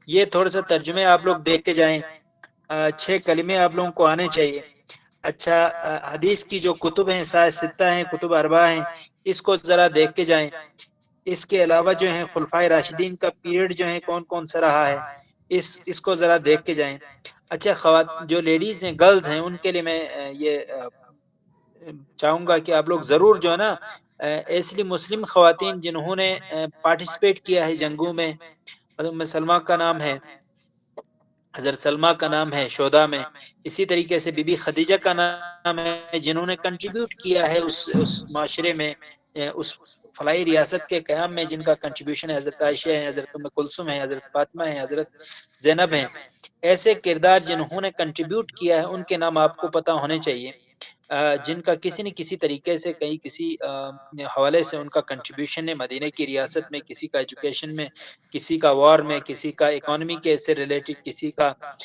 ये थोड़ा सा तर्जुमे आप लोग देख के जाएं। 6 कलिमे आप लोगों को आने चाहिए। अच्छा, हदीस की जो कुतुब हैं, सात सित्ता हैं, कुतुब अरबा हैं, इसको जरा देख के जाएं। इसके अलावा जो है खुलफाए राशिदीन का पीरियड जो है कौन कौन सा रहा है, इसको जरा देख के जाएं। अच्छा, खवात जो लेडीज हैं, गर्ल्स हैं, उनके लिए मैं ये चाहूंगा कि आप लोग जरूर जो है ना, ऐसी मुस्लिम खवातीन जिन्होंने पार्टिसिपेट किया है जंगों में, मतलब सलमा का नाम है, हजरत सलमा का नाम है शोदा में, इसी तरीके से बीबी खदीजा का नाम है जिन्होंने कंट्रीब्यूट किया है उस माशरे में, उस फलाई रियासत के क़याम में, जिनका कंट्रीब्यूशन है। हजरत आयशा है, हजरत उम्मे कुलसुम है, हजरत फातिमा है, हजरत जैनब है। ऐसे किरदार जिन्होंने कंट्रीब्यूट किया है उनके नाम आपको पता होने चाहिए, जिनका किसी न किसी तरीके से कहीं किसी हवाले से उनका कंट्रीब्यूशन है मदीने की रियासत में, किसी का एजुकेशन में, किसी का वॉर में, किसी का इकोनॉमी के से रिलेटेड, किसी का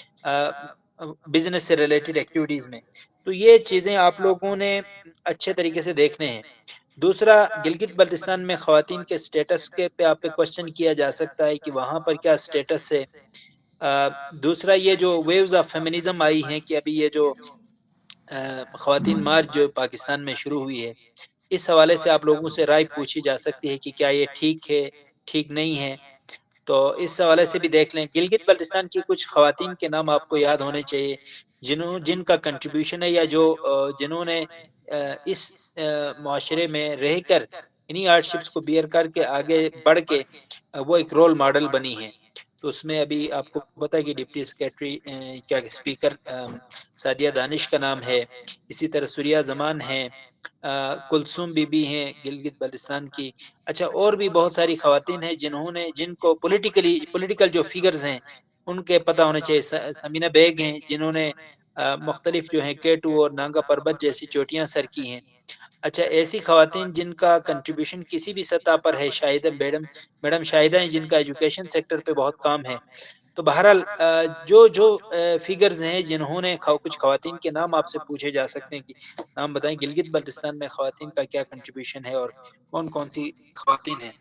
बिजनेस से रिलेटेड एक्टिविटीज में। तो ये चीजें आप लोगों ने अच्छे तरीके से देखने हैं। दूसरा, गिलगित बल्तिस्तान में खवातीन के स्टेटस के पे आप पे क्वेश्चन किया जा सकता है कि वहां पर क्या स्टेटस है। दूसरा, ये जो वेव्स ऑफ फेमिनिज्म आई हैं कि अभी ये जो खवातीन मार्च जो पाकिस्तान में शुरू हुई है, इस हवाले से आप लोगों से राय पूछी जा सकती है कि क्या ये ठीक है, ठीक नहीं है। तो इस हवाले से भी देख लें। गिलगित बल्तिस्तान की कुछ खवातीन के नाम आपको याद होने चाहिए जिनका कंट्रीब्यूशन है, या जो जिन्होंने इस माशरे में रहकर इन्हीं हार्डशिप्स को बियर करके आगे बढ़ के वो एक रोल मॉडल बनी है। तो उसमें अभी आपको पता है कि डिप्टी सेक्रेटरी क्या स्पीकर सादिया दानिश का नाम है, इसी तरह सूर्या जमान है, कुलसुम बीबी हैं गिलगित बल्तिस्तान की। अच्छा, और भी बहुत सारी खवातीन हैं जिनको पॉलिटिकल जो फिगर्स हैं उनके पता होने चाहिए। समीना बेग हैं जिन्होंने मुख्तलिफ जो है K2 और नांगा परबत जैसी चोटियां सर की हैं। अच्छा, ऐसी खवातीन जिनका कंट्रीब्यूशन किसी भी सतह पर है, शाहिदा मैडम, मैडम शाहिदा हैं जिनका एजुकेशन सेक्टर पे बहुत काम है। तो बहरहाल जो जो फिगर्स हैं जिन्होंने कुछ खवातीन के नाम आपसे पूछे जा सकते हैं कि नाम बताएं गिलगित बल्तिस्तान में खवातीन का क्या कंट्रीब्यूशन है और कौन कौन सी खवातीन है।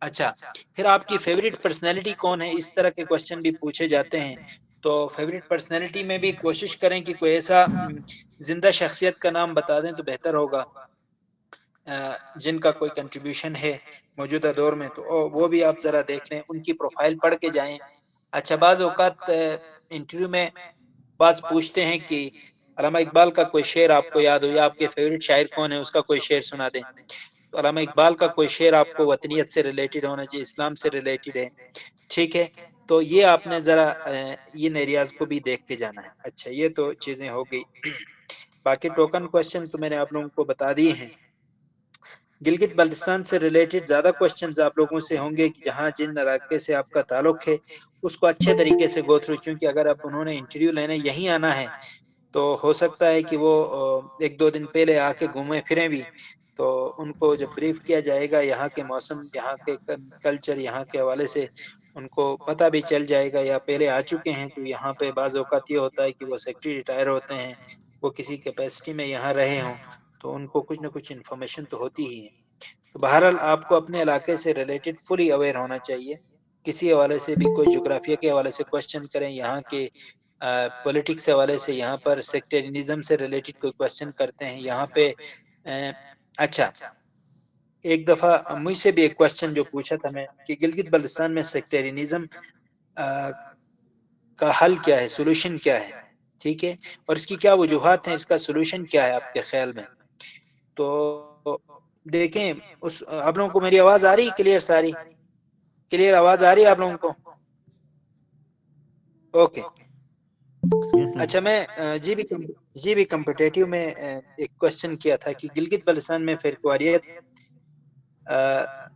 अच्छा, फिर आपकी फेवरेट पर्सनैलिटी कौन है, इस तरह के क्वेश्चन भी पूछे जाते हैं। तो फेवरेट पर्सनैलिटी में भी कोशिश करें कि कोई ऐसा जिंदा शख्सियत का नाम बता दें तो बेहतर होगा, जिनका कोई कंट्रीब्यूशन है मौजूदा दौर में। तो वो भी आप जरा देख लें, उनकी प्रोफाइल पढ़ के जाएं। अच्छा, बाज़ औक़ात इंटरव्यू में बाज पूछते हैं कि अल्लामा इकबाल का कोई शेर आपको याद हो, या आपके फेवरेट शायर कौन है उसका कोई शेर सुना दें। तो अल्लामा इकबाल का कोई शेर आपको वतनियत से रिलेटेड होना चाहिए, इस्लाम से रिलेटेड है, ठीक है। तो ये आपने जरा इन एरियाज को भी देख के जाना है। अच्छा, ये तो चीजें हो गई। बाकी टोकन क्वेश्चन तो मैंने आप लोगों को बता दिए हैं। गिलगित बल्तिस्तान से रिलेटेड ज्यादा क्वेश्चंस आप लोगों से होंगे कि जहाँ जिन इलाके से आपका ताल्लुक है उसको अच्छे तरीके से गो थ्रू, क्योंकि अगर आप उन्होंने इंटरव्यू लेने यहीं आना है तो हो सकता है कि वो 1-2 दिन पहले आके घूमे फिरें भी। तो उनको जब ब्रीफ किया जाएगा यहाँ के मौसम, यहाँ के कल्चर, यहाँ के हवाले से उनको पता भी चल जाएगा, या पहले आ चुके हैं। तो यहाँ पे बाज़ औक़ात ये होता है कि वो सेक्रेटरी रिटायर होते हैं, वो किसी कैपेसिटी में यहाँ रहे हों, तो उनको कुछ न कुछ इन्फॉर्मेशन तो होती ही है। तो बहरहाल आपको अपने इलाके से रिलेटेड फुली अवेयर होना चाहिए। किसी हवाले से भी कोई जोग्राफिया के हवाले से क्वेश्चन करें, यहाँ के पॉलिटिक्स के हवाले से, यहाँ पर सेक्टेरियनिज्म से रिलेटेड कोई क्वेश्चन करते हैं यहाँ पे। अच्छा, एक दफा मुझसे भी एक क्वेश्चन जो पूछा था मैं कि गिलगित बल्तिस्तान में सेक्टेरियनिज्म का हल क्या है, सोल्यूशन क्या है, ठीक है, और इसकी क्या वजूहात हैं, इसका सोल्यूशन क्या है आपके ख्याल में। तो देखें, उस आप लोगों को मेरी आवाज आ रही है क्लियर, सारी क्लियर आवाज आ रही है आप लोगों को? ओके। अच्छा, मैं जी भी कम्पिटेटिव में एक क्वेश्चन किया था कि गिलगित बल्तिस्तान में फिरकवारियत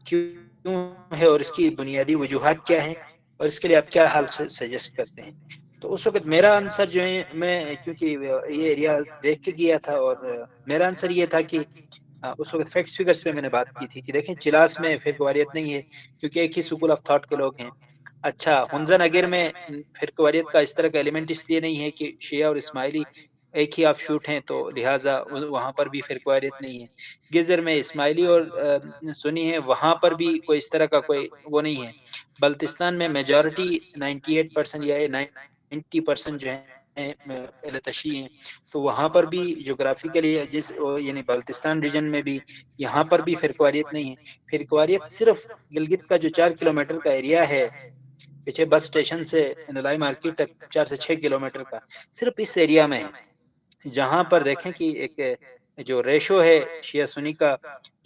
क्यों है और इसकी बुनियादी वजूहात क्या है, और इसके लिए आप क्या हल सजेस्ट करते हैं। तो उस वक्त मेरा आंसर जो है, मैं क्योंकि ये एरिया देख के गया था, और मेरा आंसर ये था कि उस वक्त फैक्ट्स फिगर्स पे मैंने बात की थी कि देखें चिलास में फिरकवारियत नहीं है क्योंकि एक ही स्कूल ऑफ थॉट के लोग हैं। अच्छा, हुंजा नगर में फिरकवारियत का इस तरह का एलिमेंट इसलिए नहीं है कि शिया और इस्माइली एक ही ऑफ शूट हैं, तो लिहाजा वहाँ पर भी फिर क्वारियत नहीं है। गिज़र में इस्माइली और सुन्नी है, वहाँ पर भी कोई इस तरह का कोई वो नहीं है। बल्तिस्तान में मेजॉरिटी 98% या 90% जो है लतशी हैं, तो वहाँ पर भी ज्योग्राफिकली जिस यानी बल्तिस्तान रीजन में भी यहाँ पर भी फिर क्वारियत नहीं है। फिर क्वारियत सिर्फ गिलगित का जो 4 किलोमीटर का एरिया है पीछे बस स्टेशन से नलाई मार्केट तक, 4 से 6 किलोमीटर का, सिर्फ इस एरिया में है, जहां पर देखें कि एक जो रेशो है शिया सुन्नी का,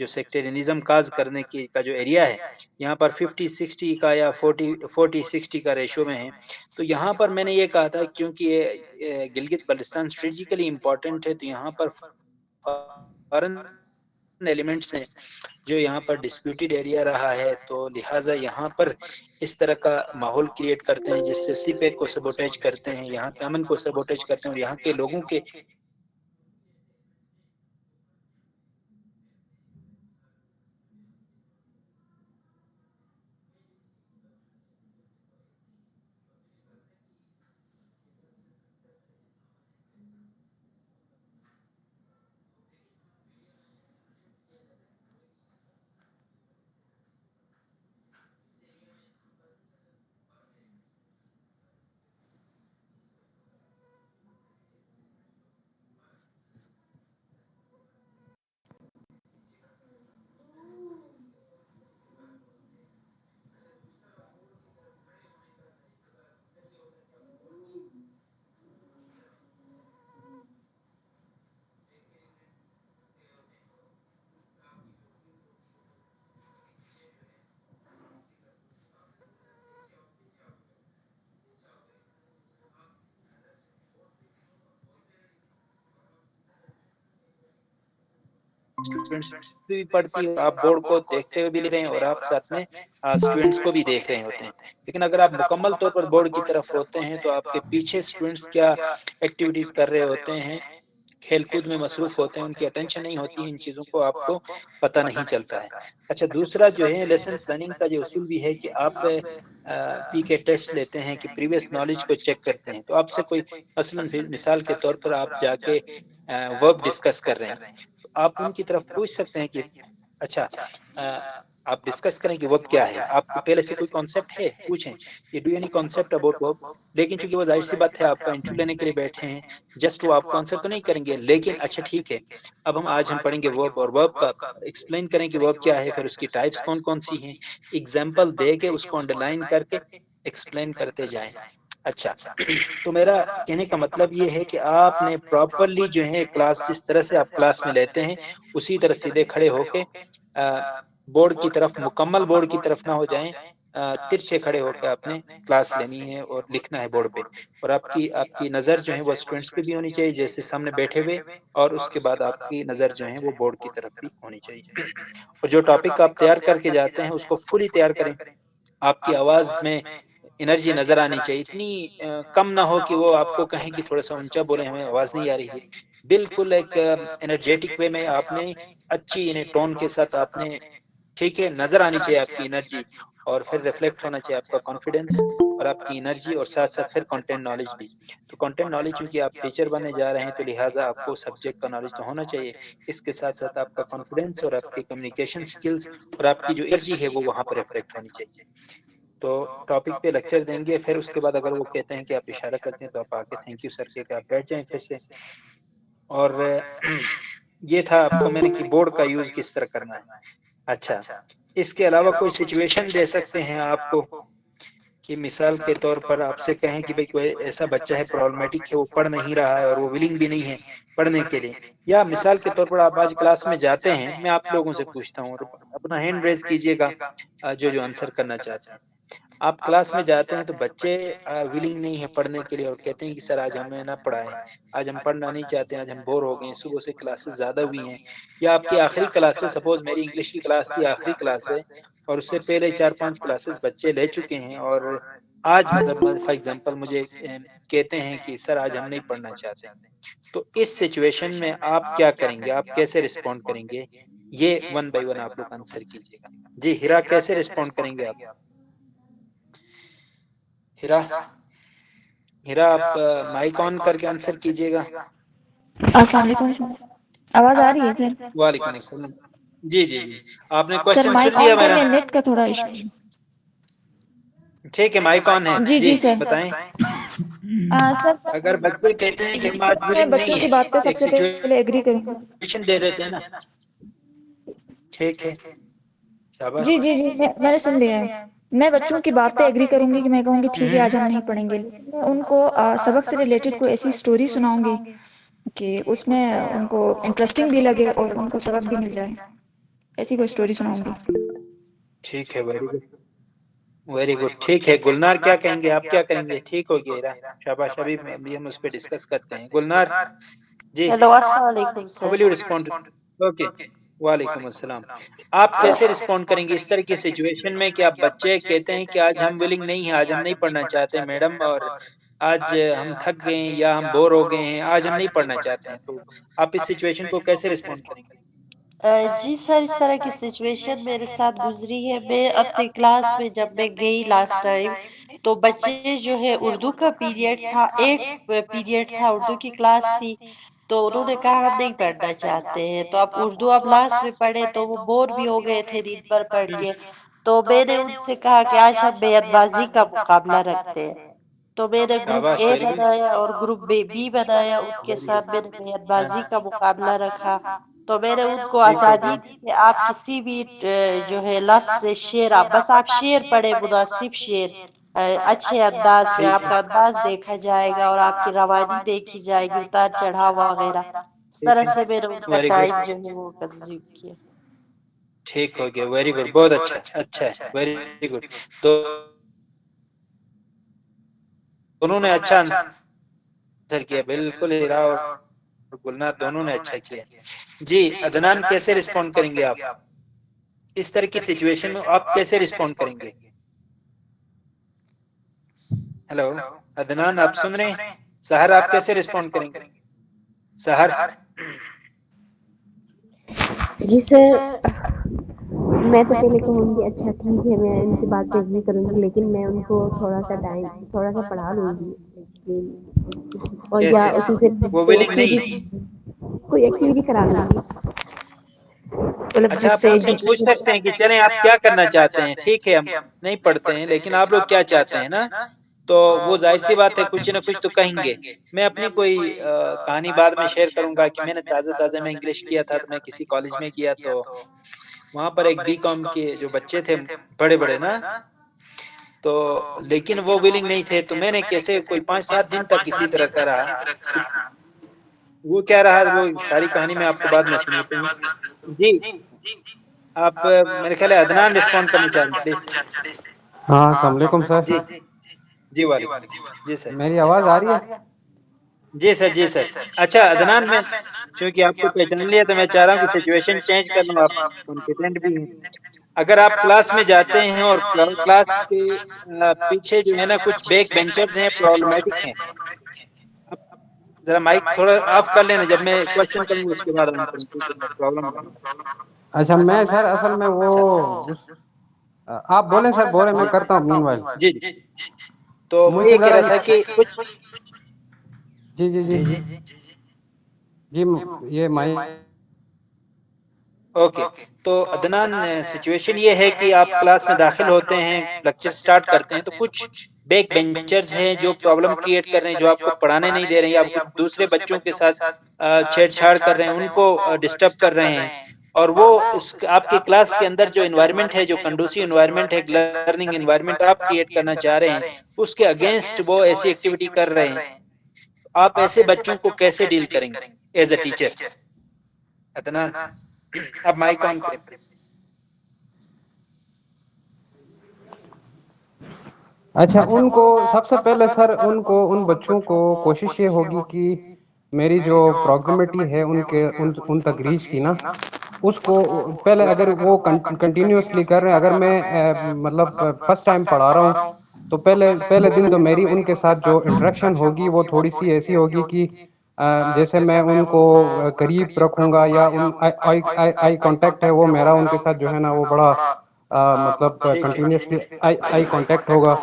जो सेक्टेरियनिज्म काज करने की का जो एरिया है, यहाँ पर 50-60 का या 40-60 का रेशो में है। तो यहाँ पर मैंने ये कहा था क्योंकि ये गिलगित बल्तिस्तान स्ट्रेटेजिकली इम्पोर्टेंट है, तो यहाँ पर फॉरेन एलिमेंट्स हैं जो यहाँ पर डिस्प्यूटेड एरिया रहा है, तो लिहाजा यहाँ पर इस तरह का माहौल क्रिएट करते हैं जिससे सीपेक को सबोटेज करते हैं, यहाँ के अमन को सबोटेज करते हैं और यहाँ के लोगों के स्टूडेंट्स भी पढ़ती है, आप बोर्ड को देखते हुए भी लिख रहे हैं और आप साथ में स्टूडेंट्स को भी देख रहे होते हैं। लेकिन अगर आप मुकम्मल तौर पर बोर्ड की तरफ होते हैं तो आपके पीछे स्टूडेंट्स क्या एक्टिविटीज कर रहे होते हैं, खेल कूद में मसरूफ होते हैं, उनकी अटेंशन नहीं होती है, इन चीज़ों को आपको पता नहीं चलता है। अच्छा, दूसरा जो है लेसन प्लानिंग का जो उसूल भी है कि आप पी के टेस्ट लेते हैं कि प्रीवियस नॉलेज को चेक करते हैं। तो आपसे कोई मसलन मिसाल के तौर पर आप जाके वर्ब डिस्कस कर रहे हैं, तो आप उनकी तरफ पूछ सकते हैं कि अच्छा आप डिस्कस करें कि वर्ब क्या है, आपको पहले से कोई कॉन्सेप्ट है, पूछें कि do any concept about verb. लेकिन चूंकि वो जाहिर सी बात है आपका इंटरव्यू लेने के लिए बैठे हैं, जस्ट वो आपको आंसर तो नहीं करेंगे, लेकिन अच्छा ठीक है, अब हम पढ़ेंगे वर्ब और वर्ब का एक्सप्लेन करें कि वर्ब क्या है, फिर उसकी टाइप्स कौन कौन सी हैं, एग्जाम्पल दे के उसको अंडरलाइन करके एक्सप्लेन करते जाएं। अच्छा, तो मेरा कहने का मतलब ये है कि आपने प्रॉपरली जो है क्लास, जिस तरह से आप क्लास में लेते हैं उसी तरह सीधे खड़े होके बोर्ड की तरफ, मुकम्मल बोर्ड की तरफ ना हो जाएं, तिरछे खड़े होकर आपने क्लास लेनी है और लिखना है बोर्ड पे। और आपकी आपकी नज़र जो है वो स्टूडेंट्स पे भी होनी चाहिए जैसे सामने बैठे हुए, और उसके बाद आपकी नज़र जो है वो बोर्ड की तरफ भी होनी चाहिए। और जो टॉपिक आप तैयार करके जाते हैं उसको फुली तैयार करें। आपकी आवाज़ में एनर्जी नज़र आनी चाहिए, इतनी कम ना हो कि वो आपको कहें कि थोड़ा-सा ऊँचा बोलें, हमें आवाज़ नहीं आ रही है। बिल्कुल एक एनर्जेटिक वे में आपने अच्छी यानी टोन के साथ आपने, ठीक है, नज़र आनी चाहिए आपकी एनर्जी, और फिर रिफ्लेक्ट होना चाहिए आपका कॉन्फिडेंस और आपकी एनर्जी, और साथ-साथ फिर कंटेंट नॉलेज भी। तो कंटेंट नॉलेज चूँकि आप टीचर बनने जा रहे हैं तो लिहाज़ा आपको सब्जेक्ट का नॉलेज तो होना चाहिए। इसके साथ-साथ आपका कॉन्फिडेंस और आपकी कम्युनिकेशन स्किल्स और आपकी जो एनर्जी है वो वहाँ पर रिफ्लेक्ट होनी चाहिए। तो टॉपिक पे लेक्चर देंगे, फिर उसके बाद अगर वो कहते हैं कि आप इशारा करते हैं तो आप आके थैंक यू सर कह के आप बैठ जाएँ फिर से। और ये था आपको मैंने कि बोर्ड का यूज़ किस तरह करना है। अच्छा, इसके अलावा कोई सिचुएशन दे सकते हैं आपको कि मिसाल के तौर पर आपसे कहें कि भाई कोई ऐसा बच्चा है प्रॉब्लमेटिक है, वो पढ़ नहीं रहा है और वो विलिंग भी नहीं है पढ़ने के लिए, या मिसाल के तौर पर आप आज क्लास में जाते हैं, मैं आप लोगों से पूछता हूँ और अपना हैंड रेज कीजिएगा जो जो आंसर करना चाहते हैं। आप क्लास में जाते हैं तो बच्चे विलिंग नहीं है पढ़ने के लिए और कहते हैं कि सर आज हमें ना पढ़ाएं, आज हम पढ़ना नहीं चाहते, आज हम बोर हो गए, सुबह से क्लासेस ज़्यादा हुई हैं, या आपकी आखिरी क्लास है, सपोज मेरी इंग्लिश की क्लास थी, आखिरी क्लास है और उससे पहले 4-5 क्लासेस बच्चे ले चुके हैं, और आज मतलब फॉर एग्जांपल मुझे कहते हैं कि सर आज हम नहीं पढ़ना चाहते। तो इस सिचुएशन में आप क्या करेंगे, आप कैसे रिस्पॉन्ड करेंगे? ये वन बाय वन आप लोग आंसर कीजिएगा। जी हिरा, कैसे रिस्पॉन्ड करेंगे आप? हिरा, हिरा आप माइक ऑन करके आंसर कीजिएगा। अस्सलाम वालेकुम सर, आवाज़ आ रही है सर? वालेकुम अस्सलाम। जी जी जी, आपने सर क्वेश्चन माइक सुन लिया ऑन कर मेरा? लें, नेट का थोड़ा इशू है। ठीक है, माइक ऑन है जी जी, जी सर। बताएं। सर अगर बच्चे कहते हैं कि हम आज मैं विलिंग बच्चों नहीं की है, बात पे एक सबसे पहले एग्री करूंगी। सिचुएशन दे देते हैं ना। ठीक है, शाबाश। जी जी जी, मैंने सुन लिया है। मैं बच्चों की बात पे एग्री करूंगी कि मैं कहूंगी ठीक है आज हम नहीं पढ़ेंगे, लेकिन मैं उनको सबक से रिलेटेड कोई ऐसी स्टोरी सुनाऊंगी कि उसमें उनको इंटरेस्टिंग भी लगे और उनको सबक भी मिल जाए। ऐसी कोई स्टोरी सुनाऊंगी। ठीक है, वेरी गुड, वेरी गुड। ठीक है, गुलनार क्या कहेंगे, आप क्या करेंगे? ठीक हो गया, शाबाश। अभी हम उस पर डिस्कस करते हैं। गुलनार जी, हेलो, अस्सलाम वालेकुम how sir. Will you respond? Okay, वालेकुम अस्सलाम। आप कैसे रिस्पॉन्ड करेंगे इस तरह की सिचुएशन में कि आप बच्चे कहते हैं कि आज हम विलिंग नहीं है, आज हम नहीं पढ़ना चाहते मैडम, और आज हम थक गए हैं या हम बोर हो गए हैं, आज हम नहीं पढ़ना चाहते हैं, तो आप इस सिचुएशन को कैसे रिस्पॉन्ड करेंगे? जी सर, इस तरह की सिचुएशन मेरे साथ गुजरी है। मैं अपने क्लास में जब मैं गई लास्ट टाइम, तो बच्चे जो है उर्दू का पीरियड था, 8 पीरियड था, उर्दू की क्लास थी। तो उन्होंने कहा हम नहीं पढ़ना चाहते हैं, तो अब उर्दू अब लास्ट में पढ़े तो वो बोर भी हो गए थे दिन भर पढ़ के। तो मैंने उनसे कहा कि आज हम बयानबाजी का मुकाबला रखते हैं। तो मैंने ग्रुप शाबाश, ए वेरी गुड, बनाया और ग्रुप बी बनाया, उनके वेरी साथ गुड। मैंने बयानबाजी का मुकाबला रखा। तो मैंने उनको ठीक है, आज़ादी दी कि आप किसी भी जो है लफ्ज़ से शेर, आप बस आप शेर पढ़े, मुनासिब शेर, अच्छे अंदाज में ठीक आपका अंदाज देखा जाएगा और आपकी रवानी देखी जाएगी, उतार चढ़ाव वगैरह। इस ठीक तरह है, से मैंने उनका वेरी गुड। टाइम जो है वो कंज्यूम किया। ठीक हो गया, वेरी गुड, बहुत अच्छा, अच्छा है, वेरी गुड। तो दोनों ने अच्छा आंसर किया, बिल्कुल हीरा और गुलनार दोनों ने अच्छा किया। जी, अदनान कैसे रिस्पॉन्ड करेंगे आप इस तरह की सिचुएशन में, आप कैसे रिस्पॉन्ड करेंगे? हेलो अदनान, आप सुन रहे हैं? सहर, आप कैसे रिस्पॉन्ड करेंगे? सहर जी सर, मैं तो पहले कहूँगी अच्छा ठीक है, मैं इनकी बात पे एग्री करूँगी, लेकिन मैं उनको थोड़ा सा पढ़ा लूँगी, लेकिन और या कैसे? उसी से वो कोई विलिंग नहीं है? एक्टिविटी करा लूँगी, मतलब अच्छा, आप जिससे उनसे पूछ सकते हैं कि चलें आप क्या करना चाहते हैं, ठीक है हम नहीं पढ़ते हैं, लेकिन आप लोग क्या चाहते हैं ना, तो वो जाहिर सी बात है कुछ ना कुछ तो कहेंगे। मैं अपनी कोई कहानी बाद में शेयर करूंगा कि मैंने ताज़ा ताज़ा में इंग्लिश किया था, तो मैं किसी कॉलेज में गया, तो वहां पर एक बीकॉम के जो बच्चे थे, बड़े बड़े ना, तो लेकिन वो विलिंग नहीं थे, तो मैंने कैसे कोई 5-7 दिन तक इसी तरह का रहा। वो क्या रहा, वो सारी कहानी मैं आपको बाद में सुनाता हूँ। जी, आप मेरे ख्याल है अदनान रिस्पॉन्ड करना चाह रहे हैं, प्लीज। हाँ, अस्सलाम वालेकुम सर। जी जी, वालेकुम अस्सलाम जी सर। मेरी आवाज़ आ रही है? जी सर, जी सर। अच्छा अदनान, मैं चूंकि आपको पहचान लिया, तो मैं चाह रहा हूँ कि सिचुएशन चेंज कर लूँ, आप कॉन्फिडेंट भी हैं। अगर आप क्लास में जाते हैं और क्लास के पीछे जो है ना कुछ बैक बेंचर्स हैं, प्रॉब्लमेटिक हैं, आप जरा माइक थोड़ा ऑफ कर लेना, जब मैं क्वेश्चन करूंगा उसके बाद ऑन करूँ, क्योंकि मैं प्रॉब्लम कर रहा अच्छा, मैं सर असल में वो हूँ। उस आप बोलें सर, बोलें, मैं करता हूँ मीनवाइल। जी जी, तो मैं मुझसे ये कह ज़रा रहा था कि कुछ जी, जी, जी। जी जी, जी, ये माइक ओके। तो अदनान, सिचुएशन ये है कि आप क्लास में दाखिल होते हैं, लेक्चर स्टार्ट करते हैं, तो कुछ बैक बेंचर्स हैं जो प्रॉब्लम क्रिएट कर रहे हैं, जो आपको पढ़ाने नहीं दे रहे हैं, या कुछ दूसरे बच्चों के साथ छेड़छाड़ कर रहे हैं, उनको डिस्टर्ब कर रहे हैं। और वो इस आपके क्लास के अंदर जो एनवायरनमेंट है, जो कंडूसिव एनवायरनमेंट है, लर्निंग एनवायरनमेंट आप क्रिएट करना चाह रहे हैं, उसके अगेंस्ट वो ऐसी एक्टिविटी कर रहे हैं, आप ऐसे बच्चों को कैसे डील करेंगे एज अ टीचर? अदनान, अब माइक ऑन करें प्लीज। अच्छा, उनको सबसे पहले सर, उनको उन बच्चों को कोशिश ये होगी कि मेरी जो प्रोग्रामेटी है उनके उन तक रीच की ना, उसको पहले अगर वो कंटिन्यूअसली कर रहे हैं, अगर मैं मतलब फर्स्ट टाइम पढ़ा रहा हूँ, तो पहले पहले दिन तो मेरी उनके साथ जो इंटरेक्शन होगी वो थोड़ी सी ऐसी होगी कि जैसे मैं उनको करीब रखूंगा, या उन आई आई आई आई कांटेक्ट है वो मेरा उनके साथ जो है ना वो बड़ा मतलब ठीक है, कंटिन्यूअसली आई आई कांटेक्ट होगा।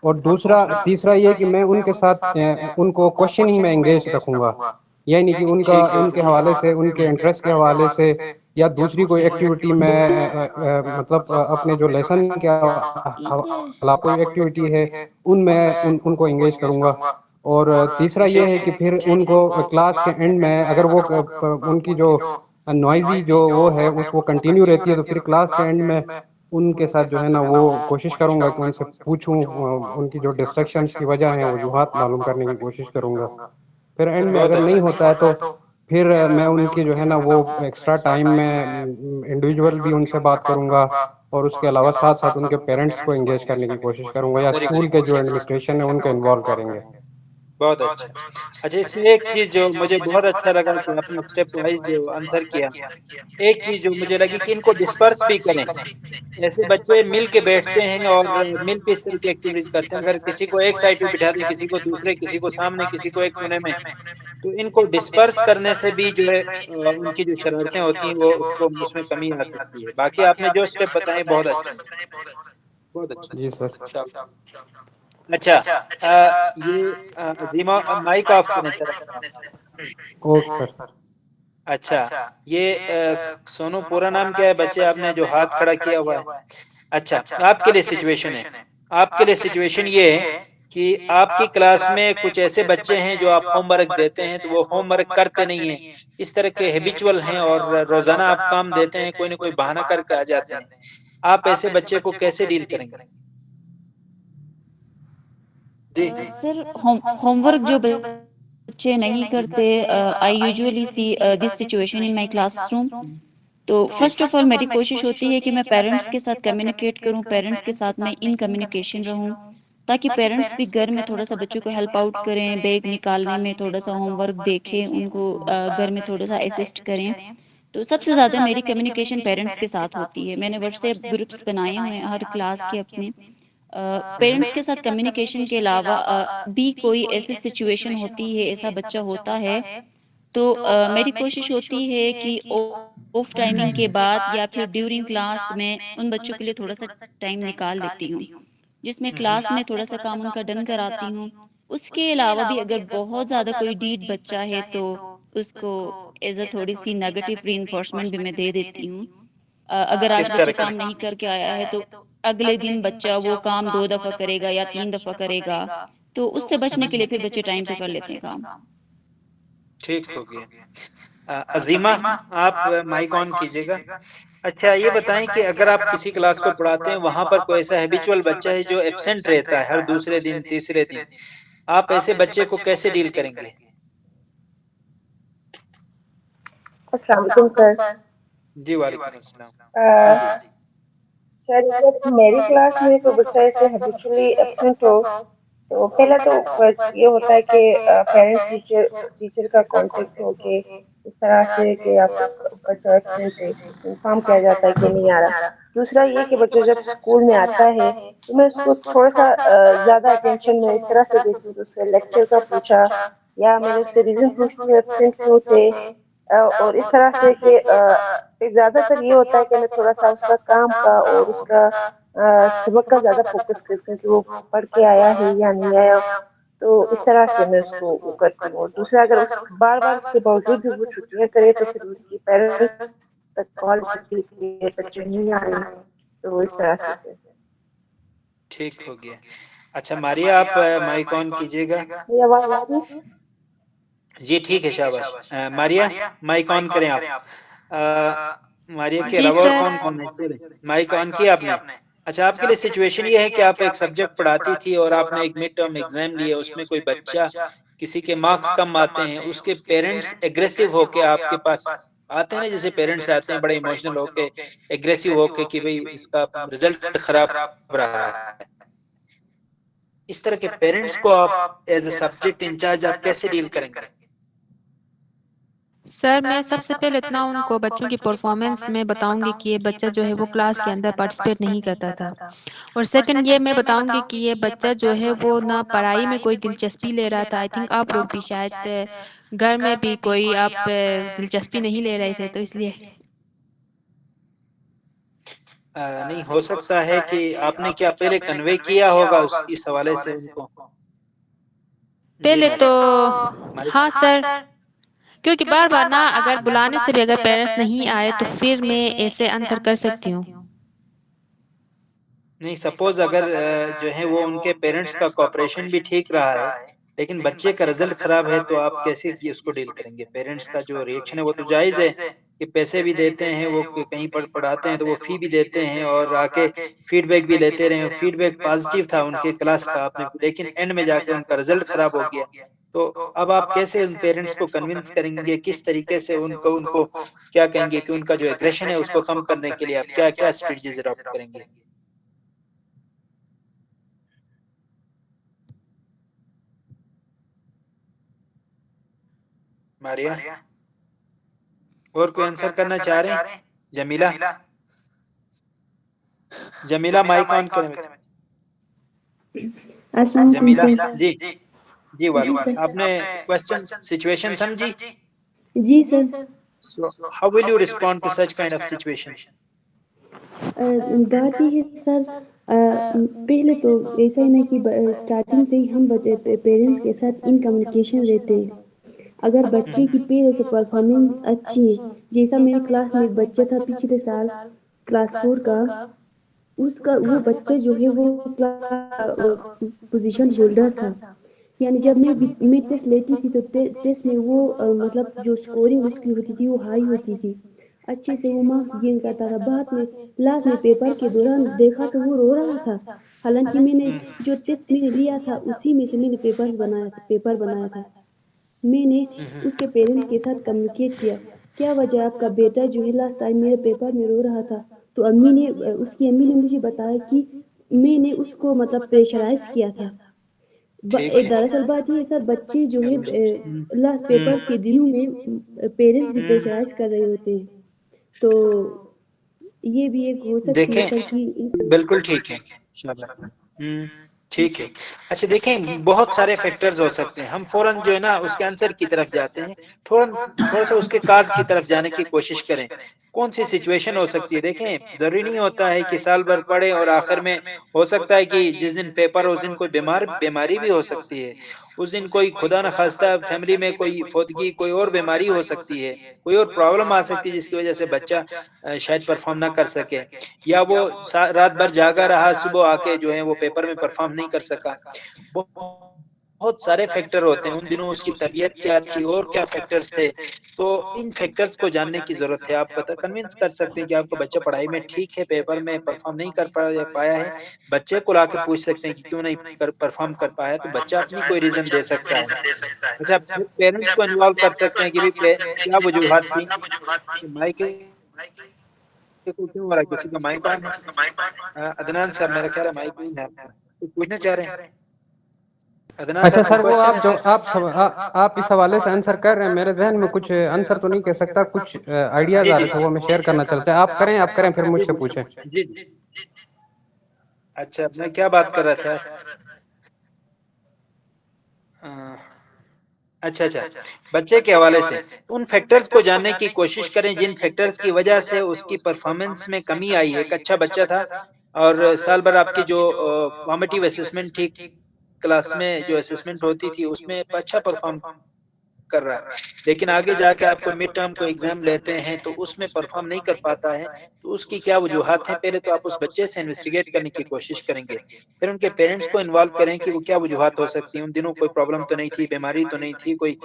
और दूसरा तीसरा ये कि मैं उनको क्वेश्चनिंग में एंगेज रखूंगा, यानी कि उनका उनके हवाले से, उनके इंटरेस्ट के हवाले से, या दूसरी कोई एक्टिविटी में मतलब अपने जो लेसन के अलावा कोई एक्टिविटी है उनमें उनको एंगेज करूँगा। और तीसरा ये है कि फिर उनको क्लास के एंड में अगर वो उनकी जो नॉइज़ी जो वो है उस वो कंटिन्यू रहती है, तो फिर क्लास के एंड में उनके साथ जो है ना वो कोशिश करूँगा कि उनसे पूछूँ, उनकी जो डिस्ट्रैक्शंस की वजह हैं वजूहात मालूम करने की कोशिश करूँगा। फिर एंड में बहुत अगर नहीं अच्छा। होता है तो फिर मैं उनकी जो है ना वो एक्स्ट्रा टाइम में इंडिविजुअल भी उनसे बात करूँगा, और उसके अलावा साथ-साथ उनके पेरेंट्स को एंगेज करने की कोशिश करूँगा, या वेरी स्कूल गुड। के जो एडमिनिस्ट्रेशन है उनको इन्वॉल्व करेंगे। बहुत अच्छा। अच्छा, इसमें एक चीज जो मुझे बहुत अच्छा लगा कि आपने स्टेप वाइज जो आंसर किया। एक चीज जो मुझे लगी कि इनको डिस्पर्स भी करें। ऐसे बच्चे मिल के बैठते हैं और मिल के इस तरह की एक्टिविटीज करते हैं। अगर किसी को एक साइड पे बिठा दें, किसी को दूसरे, किसी को सामने, किसी को एक कोने में, तो इनको डिस्पर्स करने से भी जो है उनकी जो शरारतें होती हैं वो उसको उसमें कमी आ सकती है। बाकी आपने जो स्टेप बताए बहुत अच्छे, बहुत अच्छा। जी सर। शाबाश। अच्छा, ये रीमा माइक ऑफ करें सर अपना। Okay sir. अच्छा, ये सोनू पूरा नाम क्या है बच्चे आपने जो हाथ खड़ा किया हुआ है? अच्छा, आपके लिए सिचुएशन है, आपके लिए सिचुएशन ये है कि आपकी क्लास में कुछ ऐसे बच्चे हैं जो आप होमवर्क देते हैं तो वो होमवर्क करते नहीं हैं, इस तरह के हैबिचुअल हैं और रोजाना आप काम देते हैं कोई ना कोई बहाना करके आ जाते हैं। आप ऐसे बच्चे को कैसे डील करेंगे? जी। सर होमवर्क जो बच्चे नहीं करते, I usually see this situation in my classroom. तो फर्स्ट ऑफ ऑल मेरी कोशिश होती है कि मैं पेरेंट्स के साथ कम्युनिकेट करूं, पेरेंट्स के साथ मैं इन कम्युनिकेशन रहूं, ताकि पेरेंट्स भी घर में थोड़ा सा बच्चों को हेल्प आउट करें, बैग निकालने में थोड़ा सा होमवर्क देखें, उनको घर में थोड़ा सा असिस्ट करें। तो सबसे ज़्यादा मेरी कम्युनिकेशन पेरेंट्स के साथ होती है। मैंने व्हाट्सएप ग्रुप्स बनाए हुए हैं हर क्लास के अपने। पेरेंट्स के साथ कम्युनिकेशन के अलावा भी कोई ऐसी सिचुएशन होती है, ऐसा बच्चा होता है, तो मेरी कोशिश होती है कि ऑफ टाइमिंग के बाद या फिर ड्यूरिंग क्लास में उन बच्चों के लिए थोड़ा सा टाइम निकाल लेती हूँ, जिसमें क्लास में थोड़ा सा काम उनका डन कराती हूँ। उसके अलावा भी अगर बहुत ज़्यादा कोई डीड बच्चा है तो उसको एज अ थोड़ी सी नेगेटिव रीइंफोर्समेंट भी मैं दे देती हूँ। अगर आज किस बच्चा तरह काम की? नहीं करके आया है तो अगले दिन बच्चा वो काम 2 दफ़ा करेगा या 3 दफ़ा करेगा, तो उससे बचने के लिए फिर बच्चे टाइम पे कर लेते हैं काम। ठीक हो गया। अज़ीमा, आप माइक ऑन कीजिएगा। अच्छा, ये बताएं कि अगर आप किसी क्लास को पढ़ाते हैं वहां पर कोई ऐसा हैबिचुअल बच्चा है जो एब्सेंट रहता है हर दूसरे दिन तीसरे दिन, आप ऐसे बच्चे को कैसे डील करेंगे? अस्सलाम वालेकुम सर। जी वालेकुम अस्सलाम। अ, हाँ जी। सर जब मेरी क्लास में कोई बच्चा ऐसे हैबिचुअली एब्सेंट हो, तो पहला तो ये होता है कि पेरेंट्स टीचर टीचर का कांटेक्ट हो के इस तरह से कि आपका बच्चा एब्सेंट है, इन्फॉर्म किया जाता है कि नहीं आ रहा। दूसरा ये कि बच्चा जब स्कूल में आता है तो मैं उसको थोड़ा सा ज़्यादा अटेंशन में इस तरह से देती हूँ, तो उसके लेक्चर का पूछा या मैंने उससे रीज़न पूछती हूँ एब्सेंट क्यों थे। और इस तरह से कि ज़्यादातर ये होता है कि मैं थोड़ा सा उसका काम का और उसका सबक का ज़्यादा फोकस करती हूँ कि वो पढ़ के आया है या नहीं आया। तो इस तरह से मैं उसको वो करती हूँ। और दूसरा अगर उस बार-बार उसके बावजूद भी वो छुट्टियाँ करे तो फिर उसकी पेरेंट्स तक कॉल करती है कि बच्चे नहीं आ रहे हैं। तो इस तरह से सर। ठीक हो गया। अच्छा मारिया, आप माइक ऑन कीजिएगा। मेरी आवाज़ आ रही है? जी ठीक है, शाबाश। मारिया, माइक ऑन करें आप। मारिया के जी अलावा और सर। कौन कौन है? चले, माइक ऑन किया आपने? अच्छा, आपके लिए सिचुएशन ये है कि आप एक सब्जेक्ट पढ़ाती थी और आपने एक मिड टर्म एग्जाम लिया, उसमें कोई बच्चा किसी के मार्क्स कम आते हैं, उसके पेरेंट्स एग्रेसिव होके आपके पास आते हैं ना, जैसे पेरेंट्स आते हैं बड़े इमोशनल होके, एग्रेसिव होके कि भाई इसका रिजल्ट खराब रहा है, इस तरह के पेरेंट्स को आप एज ए सब्जेक्ट इंचार्ज आप कैसे डील करेंगे? सर मैं सबसे पहले इतना उनको बच्चों की परफॉर्मेंस में बताऊंगी कि ये बच्चा जो है वो क्लास के अंदर पार्टिसिपेट नहीं करता था। और सेकंड ये मैं बताऊंगी कि ये बच्चा जो है वो ना पढ़ाई में कोई दिलचस्पी ले रहा था। आई थिंक आप लोग भी शायद घर में भी कोई आप दिलचस्पी नहीं ले रहे थे, तो इसलिए नहीं, हो सकता है कि आपने क्या पहले कन्वे किया होगा उस इस हवाले से उनको। जी पहले तो मारिया, मारिया। हाँ सर, क्योंकि बार-बार ना अगर बुलाने से भी अगर पेरेंट्स नहीं आए तो फिर मैं ऐसे आंसर कर सकती हूँ। नहीं, सपोज अगर जो है वो उनके पेरेंट्स का कोऑपरेशन भी ठीक रहा है, लेकिन बच्चे का रिजल्ट खराब है, तो आप कैसे ये उसको डील करेंगे? पेरेंट्स का जो रिएक्शन है वो तो जायज़ है कि पैसे भी देते हैं, वो कहीं पढ़ाते हैं तो वो फ़ी भी देते हैं और आके फीडबैक भी लेते रहे। फीडबैक पॉज़िटिव था उनके क्लास का, आपने लेकिन एंड में जाके उनका रिजल्ट खराब हो गया। तो अब आप कैसे उन पेरेंट्स को कन्विंस करेंगे? किस तरीके से उनको उनको क्या कहेंगे कि उनका जो एग्रेशन है उसको कम करने के लिए आप क्या-क्या स्ट्रेटजीज़ अडॉप्ट करेंगे? मारिया, और कोई आंसर करना चाह रहे हैं? जमीला? जमीला माइक ऑन करें बेटा। अस्सलाम वालेकुम जमीला? सर। जी, जी जी वालेकुम सर। आपने क्वेश्चन सिचुएशन समझी? जी sir. So how will you respond to such kind of situation? बात ये है सर, पहले तो ऐसा ही ना कि स्टार्टिंग से ही हम पेरेंट्स के साथ इन कम्युनिकेशन रहते हैं। अगर बच्चे की पहले से परफॉर्मेंस अच्छी है, जैसा मेरे क्लास में एक बच्चा था पिछले साल क्लास 4 का, उसका वो बच्चा जो है वो पोजीशन होल्डर था। यानी जब मैं टेस्ट लेती थी तो टेस्ट में वो मतलब जो स्कोरिंग उसकी होती थी वो हाई होती थी, अच्छे से वो मार्क्स गेन करता था। बाद में लास्ट में पेपर के दौरान देखा तो वो रो रहा था। हालांकि मैंने जो टेस्ट मैंने लिया था उसी में से मैंने पेपर बनाया था। मैंने उसके पेरेंट्स के साथ कम्युनिकेट किया, क्या वजह आपका बेटा जो है लास्ट टाइम मेरे पेपर में रो रहा था। तो उसकी अम्मी ने मुझे बताया कि मैंने उसको मतलब प्रेशराइज किया था। ठीक है। दरअसल बात ये है सर, बच्चे जो है हुँ, लास्ट पेपर्स के दिनों में पेरेंट्स भी प्रेशराइज कर रहे होते हैं। तो ये भी एक हो सकती है देखें, सर कि बिल्कुल ठीक है। शाबाश। हुँ, ठीक है। अच्छा देखें, बहुत सारे फैक्टर्स हो सकते हैं। हम फ़ौरन जो है ना उसके आंसर की तरफ जाते हैं, फ़ौरन थोड़ा-सा उसके काज़ की तरफ जाने की कोशिश करें। कौन-सी सिचुएशन हो सकती है? देखें, ज़रूरी नहीं होता है कि साल भर पढ़ें और आखिर में हो सकता है कि जिस दिन पेपर हो उस दिन कोई बीमारी भी हो सकती है। उस दिन कोई खुदा न ख़ास्ता फैमिली में कोई फ़ौतगी, कोई और बीमारी हो सकती है, कोई और प्रॉब्लम आ सकती है जिसकी वज़ह से बच्चा शायद परफ़ॉर्म ना कर सके। या वो रात भर जागा रहा, सुबह आके जो है वो पेपर में परफॉर्म नहीं कर सका। बहुत सारे फैक्टर होते हैं, उन दिनों उसकी तबीयत क्या थी और क्या फैक्टर्स थे। तो इन फैक्टर्स को जानने की ज़रूरत है। आप कन्विंस कर सकते हैं कि आपका बच्चा पढ़ाई में ठीक है, पेपर में परफॉर्म नहीं कर पाया है। बच्चे को लाके पूछ सकते हैं कि क्यों नहीं परफॉर्म कर पाया, तो बच्चा अपनी कोई रीज़न दे सकता है। अच्छा, फिर पेरेंट्स को इन्वॉल्व कर सकते हैं कि भई क्या वजूहात थी? माइक को क्यों हो रहा है? किसी का माइक ऑन है? अदनान साहब मेरा ख़्याल है माइक नहीं है आपका। कुछ पूछना चाह रहे हैं? अदनान अच्छा साहब कोई सर, वो क्वेश्चन आप है? जो आप इस हवाले से आंसर कर रहे हैं, मेरे ज़हन में कुछ आंसर तो नहीं कह सकता, कुछ आइडियाज़ जी, आ जी, रहे थे, वो मैं शेयर करना चाहता आप करें, फिर जी, मुझसे जी, पूछें। जी, जी। अच्छा, मैं क्या बात कर रहा था? अ, अच्छा, बच्चे के हवाले से उन फैक्टर्स को जानने की कोशिश करें जिन फैक्टर्स की वजह से उसकी परफॉर्मेंस में कमी आई है। एक अच्छा बच्चा था और साल भर आपकी जो फॉर्मेटिव असेसमेंट थी, क्लास में जो असेसमेंट होती थी उसमें अच्छा परफॉर्म कर रहा है। लेकिन आगे जाके आपको मिड टर्म को एग्ज़ाम लेते हैं तो उसमें परफ़ॉर्म नहीं कर पाता है, तो उसकी क्या वजूहात हैं? पहले तो आप उस बच्चे से इन्वेस्टिगेट करने की कोशिश करेंगे। फिर उनके पेरेंट्स को इन्वॉल्व करें कि वो क्या वजूहात हो सकती हैं, उन दिनों कोई प्रॉब्लम तो नहीं थी, बीमारी तो नहीं थी, कोई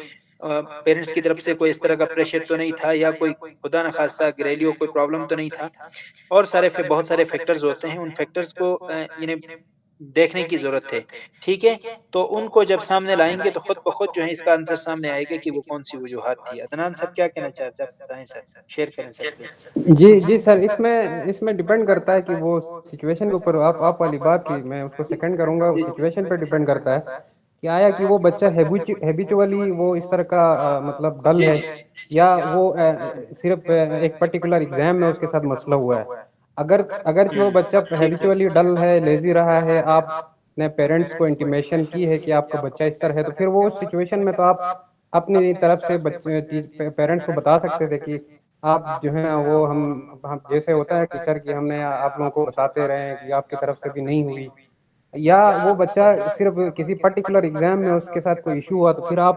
पेरेंट्स की तरफ से कोई इस तरह का प्रेशर तो नहीं था या कोई खुदा न खास्ता घरेलू कोई प्रॉब्लम तो नहीं था। और बहुत सारे फैक्टर्स होते हैं, उन फैक्टर्स को यानी देखने की ज़रूरत है, ठीक है? तो उनको जब सामने लाएँगे तो खुद ब खुद जो है इसका आंसर सामने आएगा कि वो कौन-सी वजूहात थी। अदनान साहब क्या कहना चाहते हैं? आप बताएँ सर, शेयर करें सर प्लीज़। जी सर, इसमें डिपेंड करता है कि वो सिचुएशन के ऊपर, आप वाली बात की मैं उसको सेकंड करूँगा, जी, सिचुएशन पे डिपेंड करता है कि आया कि वो बच्चा हैबिचुअली वो इस तरह का मतलब डल जी, है, जी। या वो सिर्फ़ एक पर्टिकुलर एग्ज़ाम में उसके साथ मसला हुआ है। अगरचे वो बच्चा ठीक है। हैबिचुअली डल है, लेज़ी रहा है, आपने पेरेंट्स को इंटीमेशन की है कि आपका बच्चा इस तरह है, तो फिर वो उस सिचुएशन में तो आप अपनी तरफ से पेरेंट्स को बता सकते थे कि आप जो है ना वो हम जैसे होता है टीचर कि हमने आप लोगों को बताते रहे कि आपकी तरफ से भी नहीं हुई, या वो बच्चा सिर्फ किसी पर्टिकुलर एग्जाम में उसके साथ कोई इशू हुआ, तो फिर आप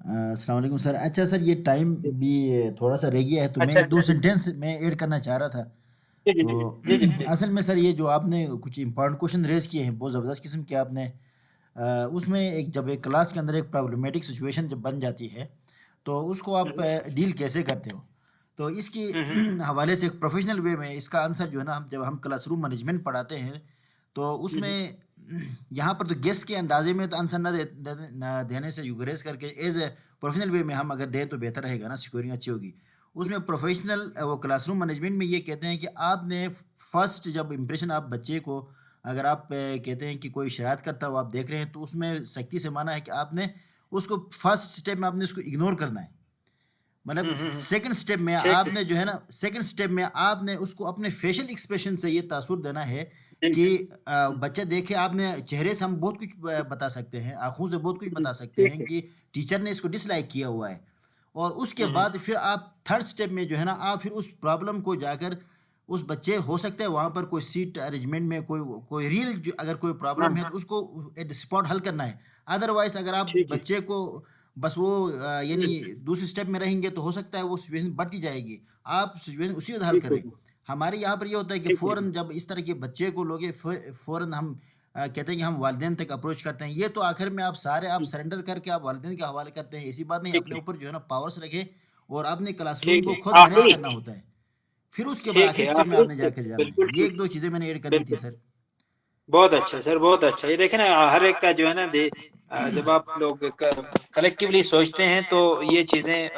अस्सलाम वालेकुम सर। अच्छा सर, ये टाइम भी थोड़ा सा रह गया है, तो मैं अच्छा एक दो अच्छा, सेंटेंस में ऐड करना चाह रहा था। जी जी तो जी जी जी प्लीज। असल में सर, ये जो आपने कुछ इंपॉर्टेंट क्वेश्चन रेज किए हैं, बहुत ज़बरदस्त किस्म के आपने, उसमें एक जब एक क्लास के अंदर एक प्रॉब्लमेटिक सिचुएशन जब बन जाती है, तो उसको आप डील कैसे करते हो। तो इसके हम्म, हवाले से एक प्रोफेशनल वे में इसका आंसर जो है ना, हम जब हम क्लासरूम मैनेजमेंट पढ़ाते हैं, तो हम्म, उसमें यहाँ पर तो गेस्ट के अंदाजे में तो आंसर न देने से यूगरेस करके एज ए प्रोफेशनल वे में हम अगर दें तो बेहतर रहेगा ना, सिक्योरिंग अच्छी होगी। उसमें प्रोफेशनल वो क्लासरूम मैनेजमेंट में ये कहते हैं कि आपने फर्स्ट जब इम्प्रेशन आप बच्चे को, अगर आप कहते हैं कि कोई शरारत करता हो आप देख रहे हैं, तो उसमें सख्ती से माना है कि आपने उसको फर्स्ट स्टेप में आपने उसको इग्नोर करना है। मतलब सेकंड स्टेप में ठीक है, आपने जो है ना, सेकंड स्टेप में आपने उसको अपने फेशियल एक्सप्रेशन से ये तासुर देना है जी कि जी, बच्चा देखे, आपने चेहरे से हम बहुत कुछ बता सकते हैं, आंखों से बहुत कुछ बता सकते ठीक हैं है, कि टीचर ने इसको डिसलाइक किया हुआ है। और उसके हम्म, बाद फिर आप थर्ड स्टेप में जो है ना, आप फिर उस प्रॉब्लम को जाकर उस बच्चे, हो सकता है वहाँ पर कोई सीट अरेंजमेंट में कोई कोई रियल अगर कोई प्रॉब्लम है, हाँ तो उसको एट द स्पॉट हल करना है। अदरवाइज अगर आप ठीक है, बच्चे को बस वो यानी हम्म, दूसरे स्टेप में रहेंगे, तो हो सकता है वो सिचुएशन बढ़ती जाएगी। आप सिचुएशन उसी वक्त हल ठीक करें। होगी, हमारे यहाँ पर ये होता है कि ठीक है, फ़ौरन जब इस तरह के बच्चे को लोगे, फ़ौरन हम कहते हैं कि हम वालिदैन तक अप्रोच करते हैं। ये तो आखिर में आप सारे आप सरेंडर करके आप वालिदैन के हवाले करते हैं, ऐसी बात नहीं। ठीक अपने है, ऊपर जो है ना पावर्स रखें, और अपने क्लासरूम ठीक को है, खुद मैनेज आखिरी, करना होता है। फिर उसके बाद ठीक आखिरी है, स्टेप में आखिरी आपने स्टेप, जाकर जाना बिल्कुल है। ये ठीक, एक दो चीज़ें मैंने ऐड करनी थी बिल्कुल सर। बहुत अच्छा सर, बहुत अच्छा। ये देखे ना, हर एक का जो है ना जब आप लोग कलेक्टिवली सोचते हैं तो ये चीजें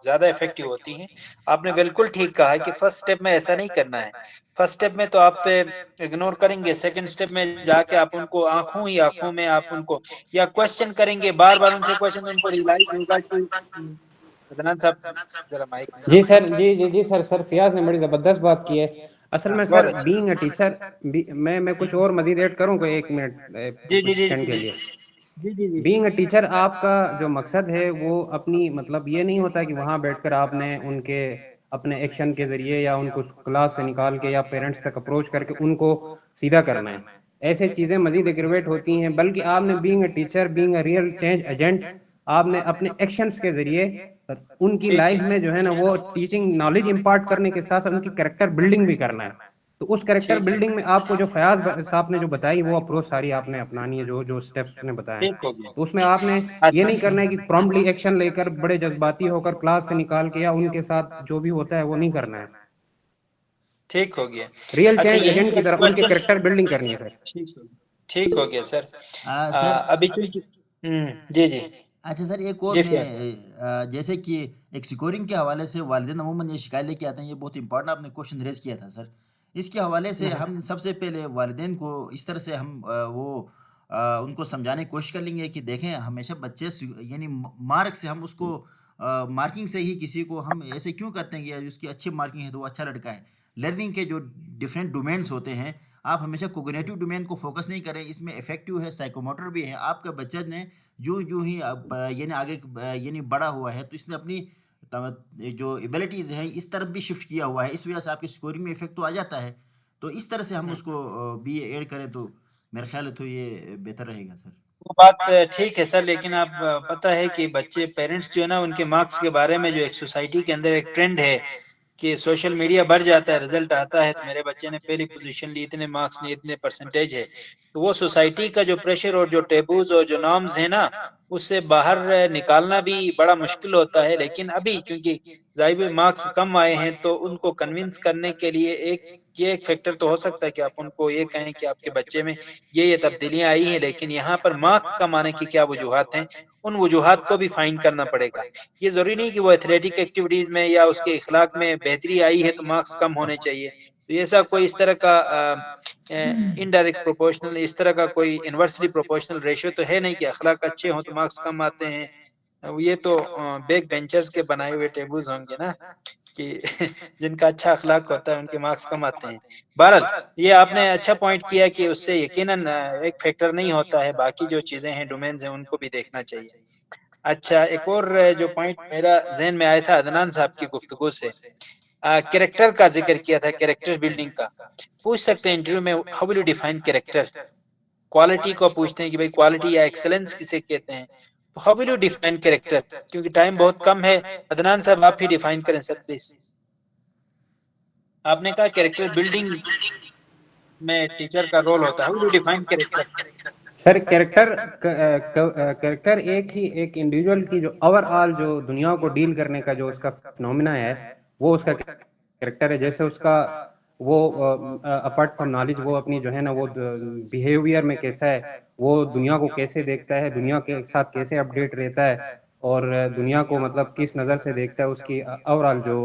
ज्यादा इफेक्टिव होती हैं। आपने बिल्कुल ठीक कहा है कि फर्स्ट स्टेप में ऐसा नहीं करना है। फर्स्ट स्टेप में तो आप इग्नोर करेंगे, सेकंड स्टेप में जाके आप उनको आंखों ही आंखों में आप उनको या क्वेश्चन करेंगे, बार बार उनसे क्वेश्चन, उनको रियलाइज होगा कि अदनान साहब जरा माइक में, जी सर, जी सर। सर फियाज ने बड़ी ज़बरदस्त बात की है। असल हाँ में बहुत सर, अच्छा, बीइंग अ टीचर, मैं कुछ और मज़ीद ऐड करूँ कोई 1 मिनट, जी जी कुछ जी सेकंड के जी लिए। जी जी जी, बीइंग अ टीचर, आपका जो मकसद है वो अपनी, मतलब ये नहीं होता कि वहाँ बैठकर आपने उनके अपने एक्शन के ज़रिए या उनको क्लास से निकाल के या पेरेंट्स तक अप्रोच करके उनको सीधा करना है। ऐसे चीज़ें मज़ीद एग्रवेट होती हैं, बल्कि आपने being a teacher, being a real change agent, आपने अपने एक्शंस के ज़रिए उनकी ठीक लाइफ है, में जो है ना, वो टीचिंग नॉलेज इम्पार्ट करने के साथ साथ उनकी कैरेक्टर बिल्डिंग भी करना है। तो उस कैरेक्टर ठीक है, बिल्डिंग में आपको जो फयाज साहब ने जो बताई, वो अप्रोच सारी आपने अपनानी है, जो जो स्टेप्स उसने बताए हैं। ठीक हो गया, तो उसमें आपने ये अच्छा, नहीं करना है कि प्रॉम्प्टली एक्शन लेकर बड़े जज्बाती होकर क्लास से निकाल के या उनके साथ जो भी होता है वो नहीं करना है। ठीक हो गया। रियल अच्छा, चेंज यही एजेंट की एक तरह उनके क्वेश्चन, कैरेक्टर बिल्डिंग करनी है सर। ठीक हो गया, ठीक हो गया सर। सर, अभी चूंकि जी जी अच्छा सर, एक और जी मैं फिर, जैसे कि एक सिक्योरिंग के हवाले से वालिदैन अमूमन ये शिकायत लेके आते हैं, ये बहुत इंपॉर्टेंट आपने क्वेश्चन रेज किया था सर। इसके हवाले से हम सबसे पहले वालिदैन को इस तरह से हम उनको समझाने की कोशिश कर लेंगे कि देखें, हमेशा बच्चे यानी मार्क से हम उसको मार्किंग से ही किसी को हम ऐसे क्यों करते हैं कि यार उसकी अच्छी मार्किंग है तो वो अच्छा लड़का है। लर्निंग के जो डिफरेंट डोमेन्स होते हैं, आप हमेशा कोग्निटिव डोमेन को फोकस नहीं करें, इसमें इफेक्टिव है, साइकोमोटर भी है। आपका बच्चा ने जो जो ही यानी आगे यानी बड़ा हुआ है, तो इसने अपनी जो एबिलिटीज़ हैं इस तरफ भी शिफ्ट किया हुआ है, इस वजह से आपकी स्कोरिंग में इफेक्ट तो आ जाता है। तो इस तरह से हम उसको भी ऐड करें तो मेरा ख्याल है तो ये बेहतर रहेगा सर। वो बात ठीक है सर, लेकिन आप पता है कि बच्चे पेरेंट्स जो है ना, उनके मार्क्स के बारे में जो एक सोसाइटी के अंदर एक ट्रेंड है कि सोशल मीडिया बढ़ जाता है, रिजल्ट आता है तो मेरे बच्चे ने पहली पोजीशन ली, इतने मार्क्स नहीं, इतने परसेंटेज है। तो वो सोसाइटी का जो प्रेशर और जो टेबूज और जो नॉर्म्स है ना, उससे बाहर निकालना भी बड़ा मुश्किल होता है। लेकिन अभी क्योंकि जाहिर मार्क्स कम आए हैं, तो उनको कन्विंस करने के लिए ये एक फैक्टर तो हो सकता है कि आप उनको ये कहें कि आपके बच्चे में ये तब्दीलियां आई हैं, लेकिन यहाँ पर मार्क्स कम आने की क्या वजूहात हैं, उन वजूहात को भी फाइंड करना पड़ेगा। ये जरूरी नहीं कि वो एथलेटिक एक्टिविटीज में या उसके इखलाक में बेहतरी आई है तो मार्क्स कम होने चाहिए। तो ऐसा कोई इस तरह का इनडायरेक्ट प्रोपोर्शनल, इस तरह का कोई इन्वर्सली प्रोपोर्शनल रेशियो तो है नहीं कि अखलाक अच्छे हों तो मार्क्स कम आते हैं। ये तो बैक बेंचर्स के बनाए हुए टेबल्स होंगे ना कि जिनका अच्छा अखलाक होता है उनके मार्क्स कम आते हैं। बहरहाल, ये आपने अच्छा पॉइंट किया कि उससे यकीनन एक फैक्टर नहीं होता है, बाकी जो चीजें हैं, डोमेन्स हैं, उनको भी देखना चाहिए। अच्छा, एक और जो पॉइंट मेरा ज़हन में आया था अदनान साहब की गुफ्तगू से, कैरेक्टर का जिक्र किया था, कैरेक्टर बिल्डिंग का। पूछ सकते हैं इंटरव्यू में, how will you define character, quality को पूछते हैं कि भाई क्वालिटी या एक्सेलेंस किसे कहते हैं। तो how will you define character, क्योंकि टाइम बहुत कम है। अदनान साहब आप ही डिफाइन करें सर प्लीज। आपने कहा कैरेक्टर बिल्डिंग में टीचर का रोल होता है, how will you define character? Sir character एक इंडिविजुअल की जो ओवरऑल जो दुनिया को डील करने का जो उसका फिनोमिना है, वो उसका कैरेक्टर है। जैसे उसका वो अपार्ट फ्रॉम नॉलेज, वो अपनी जो है ना वो बिहेवियर में कैसा है, वो दुनिया को कैसे देखता है, दुनिया के साथ कैसे अपडेट रहता है, और दुनिया को मतलब किस नज़र से देखता है, उसकी ओवरऑल जो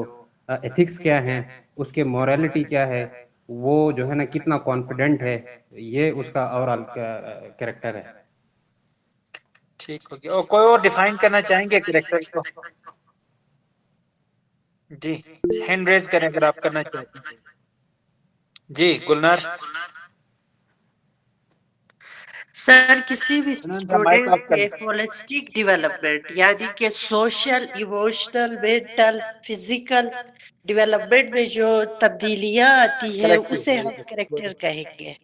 एथिक्स क्या हैं, उसके मोरालिटी क्या है, वो जो है ना कितना कॉन्फिडेंट है, ये उसका ओवरऑल कैरेक्टर है। ठीक हो गया। और कोई और डिफाइन करना चाहेंगे कैरेक्टर को? जी, हैंड रेज करें अगर आप करना चाहते हैं। जी गुलनार। सर किसी भी अदनान साहब माइक स्टूडेंट ऑफ कर के लें। होलिस्टिक डेवलपमेंट यानी कि social, emotional, mental, physical development में जो तब्दीलियां आती है करेक्ट, उसे वेरी हम गुड। करेक्टर कहेंगे।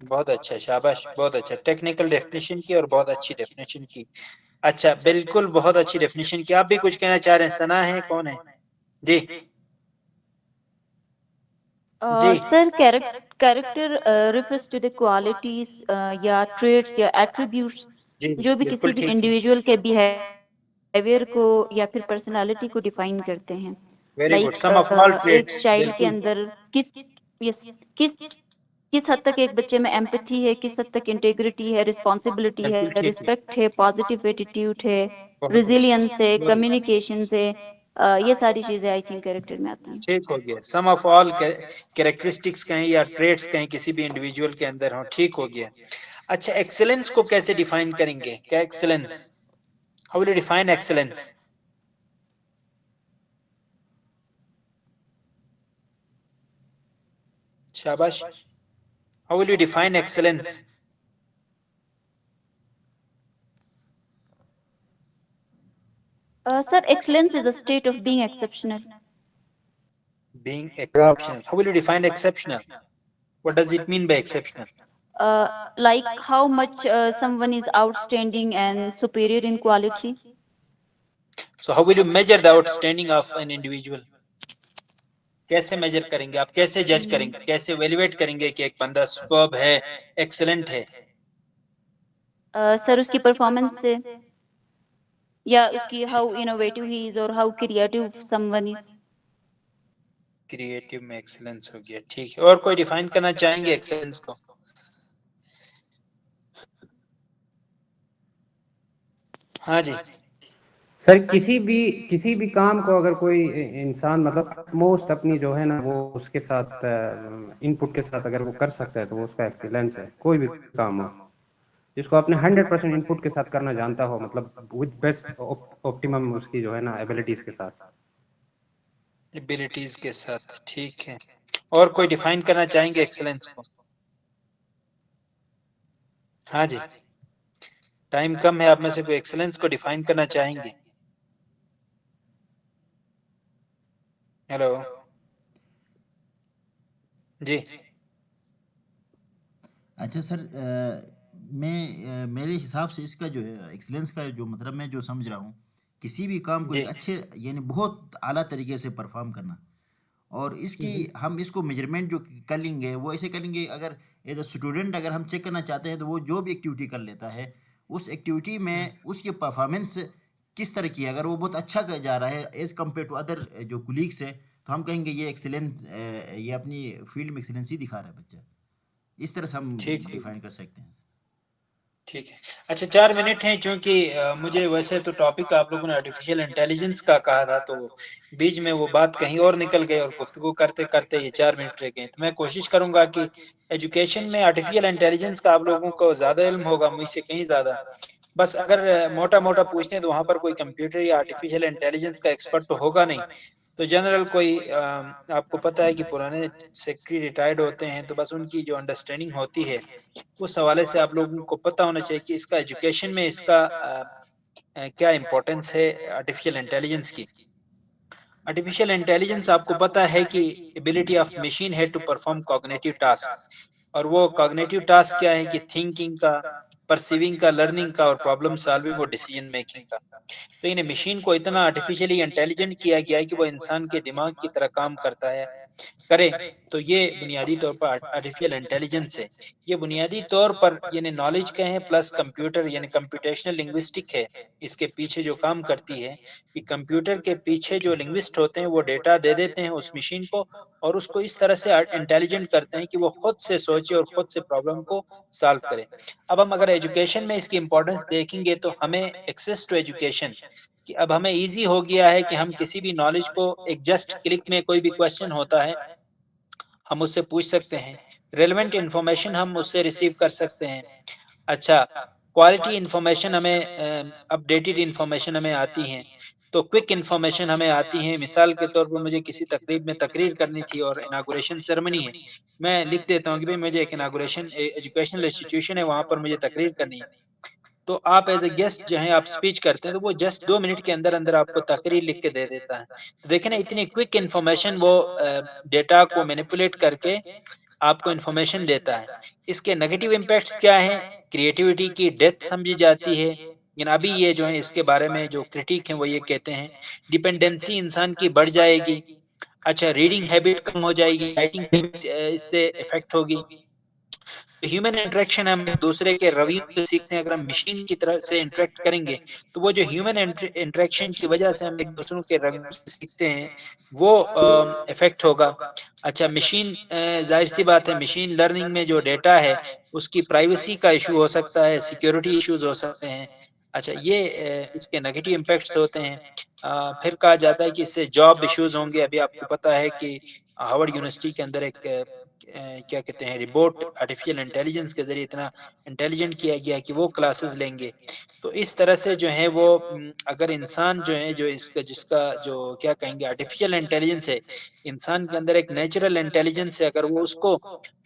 बहुत अच्छा, शाबाश, बहुत अच्छा। टेक्निकल डेफिनेशन की और बहुत अच्छी डेफिनेशन की। अच्छा, बिल्कुल बहुत अच्छी डेफिनेशन की। आप भी कुछ कहना चाह रहे हैं? सना है, कौन है? जी जी sir character refers to the qualities या traits या attributes जी जी जो भी बिल्कुल किसी भी ठीक है। इंडिविजुअल के बिहेवियर को या फिर पर्सनालिटी को डिफाइन करते हैं। Very good, like some of all एक ट्रेड्स, चाइल्ड के बिल्कुल अंदर किस यस किस किस हद तक एक बच्चे में एम्पैथी है, किस हद तक इंटेग्रिटी है, रिस्पॉन्सिबिलिटी बिल्कुल है, ठीक है। रिस्पेक्ट है, पॉजिटिव एटीट्यूड है, बहुत अच्छा, रेजिलियंस है, बहुत अच्छा। कम्युनिकेशन है, ये सारी चीजें आई थिंक कैरेक्टर में आती हैं। ठीक हो गया। सम ऑफ ऑल कैरेक्टरिस्टिक्स कहें या ट्रेड्स कहें किसी भी इंडिविजुअल के अंदर हो, ठीक हो गया। अच्छा, एक्सेलेंस को कैसे डिफाइन करेंगे? क्या excellence, how will you define excellence? शाबाश, how will you define excellence? Sir excellence is a state of being exceptional. Being exceptional, how will you define exceptional? What does it mean by exceptional? Like how much someone is outstanding and superior in quality. So how will you measure the outstanding of an individual? कैसे major करेंगे आप? कैसे जज करेंगे? कैसे valuate करेंगे कि एक बंदा सुपर्ब है, एक्सीलेंट है? सर उसकी परफॉर्मेंस से या उसकी हाउ इनोवेटिव ही इज और how creative someone is. Creative में एक्सीलेंस हो गया, ठीक है। और कोई डिफाइन करना चाहेंगे एक्सीलेंस को? हाँ जी सर किसी भी काम को अगर कोई इंसान मतलब मोस्ट अपनी जो है ना वो उसके साथ इनपुट के साथ अगर वो कर सकता है, तो वो उसका एक्सीलेंस है। कोई भी काम हो जिसको अपने 100% इनपुट के साथ करना जानता हो, मतलब विद बेस्ट ऑप्टिमम उसकी जो है ना एबिलिटीज के साथ। एबिलिटीज के साथ, ठीक है। और कोई डिफाइन करना चाहेंगे एक्सीलेंस को? हाँ जी, टाइम कम है, आप में से कोई एक्सीलेंस को डिफाइन करना चाहेंगे? हेलो जी अच्छा सर, मेरे हिसाब से इसका जो है एक्सीलेंस का जो मतलब मैं जो समझ रहा हूँ, किसी भी काम को जी एक अच्छे यानी बहुत आला तरीके से परफॉर्म करना। और इसकी हम इसको मेजरमेंट जो कर लेंगे वो ऐसे करेंगे, अगर एज अ स्टूडेंट अगर हम चेक करना चाहते हैं तो वो जो भी एक्टिविटी कर लेता है उस एक्टिविटी में उसकी परफॉर्मेंस किस तरह की है, अगर वो बहुत अच्छा कर जा रहा है एज कम्पेयर टू अदर जो कुलीग्स है, तो हम कहेंगे ये एक्सीलेंट, ये अपनी फील्ड में एक्सीलेंसी दिखा रहा है बच्चा। इस तरह से हम ठीक है, डिफाइन कर सकते हैं। ठीक है। अच्छा, 4 मिनट हैं, क्योंकि मुझे वैसे तो टॉपिक आप लोगों ने आर्टिफिशियल इंटेलिजेंस का कहा था, तो बीच में वो बात कहीं और निकल गई और गुफ्तगू करते करते ये 4 मिनट रह गए। तो मैं कोशिश करूंगा कि एजुकेशन में आर्टिफिशियल इंटेलिजेंस का आप लोगों को ज्यादा इल्म होगा मुझसे कहीं ज्यादा। बस अगर मोटा मोटा पूछते हैं तो वहां पर कोई कंप्यूटर या आर्टिफिशियल इंटेलिजेंस का एक्सपर्ट तो होगा नहीं। तो जनरल कोई आपको पता है कि पुराने सेक्रेटरी रिटायर्ड होते हैं, तो बस उनकी जो अंडरस्टैंडिंग होती है उस हवाले से आप लोगों को पता होना चाहिए कि इसका एजुकेशन में इसका क्या इम्पोर्टेंस है आर्टिफिशियल इंटेलिजेंस की। आर्टिफिशियल इंटेलिजेंस आपको पता है कि एबिलिटी ऑफ मशीन है टू परफॉर्म कॉग्निटिव टास्क। और वो कॉग्निटिव टास्क क्या है कि थिंकिंग का, परसीविंग का, लर्निंग का और प्रॉब्लम सॉल्विंग और डिसीजन मेकिंग का। तो इन मशीन को इतना आर्टिफिशियली इंटेलिजेंट किया गया है कि वो इंसान के दिमाग की तरह काम करता है, करे। तो ये बुनियादी तौर पर आर्टिफिशियल इंटेलिजेंस है। ये बुनियादी तौर पर यानी नॉलेज का है प्लस कंप्यूटर यानी कंप्यूटेशनल लिंग्विस्टिक है। इसके पीछे जो काम करती है कि कंप्यूटर के पीछे जो लिंग्विस्ट होते हैं वो डेटा दे देते हैं उस मशीन को और उसको इस तरह से इंटेलिजेंट करते हैं कि वो खुद से सोचे और खुद से प्रॉब्लम को सॉल्व करे। अब हम अगर एजुकेशन में इसकी इंपॉर्टेंस देखेंगे तो हमें एक्सेस टू एजुकेशन कि अब हमें इजी हो गया है कि हम किसी भी नॉलेज को एक जस्ट क्लिक में, कोई भी क्वेश्चन होता है हम उससे पूछ सकते हैं, रेलेवेंट इंफॉर्मेशन हम उससे रिसीव कर सकते हैं। अच्छा, क्वालिटी इंफॉर्मेशन हमें, अपडेटेड इंफॉर्मेशन हमें आती हैं, तो क्विक इंफॉर्मेशन हमें आती है। मिसाल के तौर पर मुझे किसी तकरीब में तकरीर करनी थी और इनागुरेशन सेरेमनी है, मैं लिख देता हूँ कि भाई मुझे एक इनागुरेशन एजुकेशनल इंस्टीट्यूशन है वहां पर मुझे तकरीर करनी है। तो आप एज ए गेस्ट जो है आप स्पीच करते हैं तो वो जस्ट 2 मिनट के अंदर अंदर आपको तकरीर लिख के दे देता है। तो देखें ना, इतनी क्विक इन्फॉर्मेशन वो डेटा को मैनिपुलेट करके आपको इन्फॉर्मेशन देता है। इसके नेगेटिव इम्पैक्ट्स क्या हैं? क्रिएटिविटी की डेथ समझी जाती है। लेकिन अभी ये जो है इसके बारे में जो क्रिटिक हैं वो ये कहते हैं डिपेंडेंसी इंसान की बढ़ जाएगी। अच्छा, रीडिंग हैबिट कम हो जाएगी, राइटिंग हैबिट इससे इफेक्ट होगी। ह्यूमन इंटरेक्शन हम एक दूसरे के रवैयों से सीखते हैं। अगर हम मशीन की तरह से इंटरेक्ट करेंगे तो वो जो ह्यूमन इंटरेक्शन की वजह से हम एक दूसरों के रवैयों से सीखते हैं वो इफेक्ट होगा। अच्छा, मशीन जाहिर सी बात है मशीन लर्निंग में जो डेटा है उसकी प्राइवेसी का इशू हो सकता है, सिक्योरिटी इश्यूज हो सकते हैं। अच्छा, ये इसके नेगेटिव इम्पैक्ट्स होते हैं। फिर कहा जाता है कि इससे जॉब इश्यूज होंगे। अभी आपको पता है कि हार्वर्ड यूनिवर्सिटी के अंदर एक क्या कहते हैं रिपोर्ट आर्टिफिशियल इंटेलिजेंस के जरिए इतना इंटेलिजेंट किया गया कि वो क्लासेस लेंगे। तो इस तरह से जो है वो अगर इंसान जो है जो इसका जिसका जो क्या कहेंगे आर्टिफिशियल इंटेलिजेंस है, इंसान के अंदर एक नेचुरल इंटेलिजेंस है, अगर वो उसको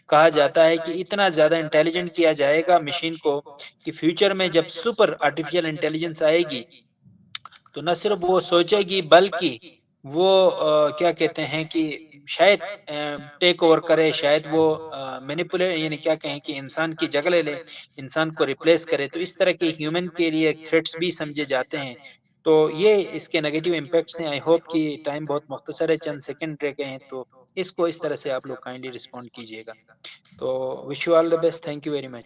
कहा जाता है कि इतना ज्यादा इंटेलिजेंट किया जाएगा मशीन को कि फ्यूचर में जब सुपर आर्टिफिशियल इंटेलिजेंस आएगी तो न सिर्फ वो सोचेगी बल्कि वो क्या कहते हैं कि शायद टेक ओवर करे, शायद वो मैनिपुलेट यानी क्या कहें कि इंसान की जगह ले ले, इंसान को रिप्लेस करे। तो इस तरह के ह्यूमन के लिए थ्रेट्स भी समझे जाते हैं। तो ये इसके नेगेटिव इम्पैक्ट्स हैं। आई होप कि टाइम बहुत मुख्तसर है, चंद सेकंड रह गए हैं, तो इसको इस तरह से आप लोग काइंडली रिस्पॉन्ड कीजिएगा। तो wish you all the best, thank you very much.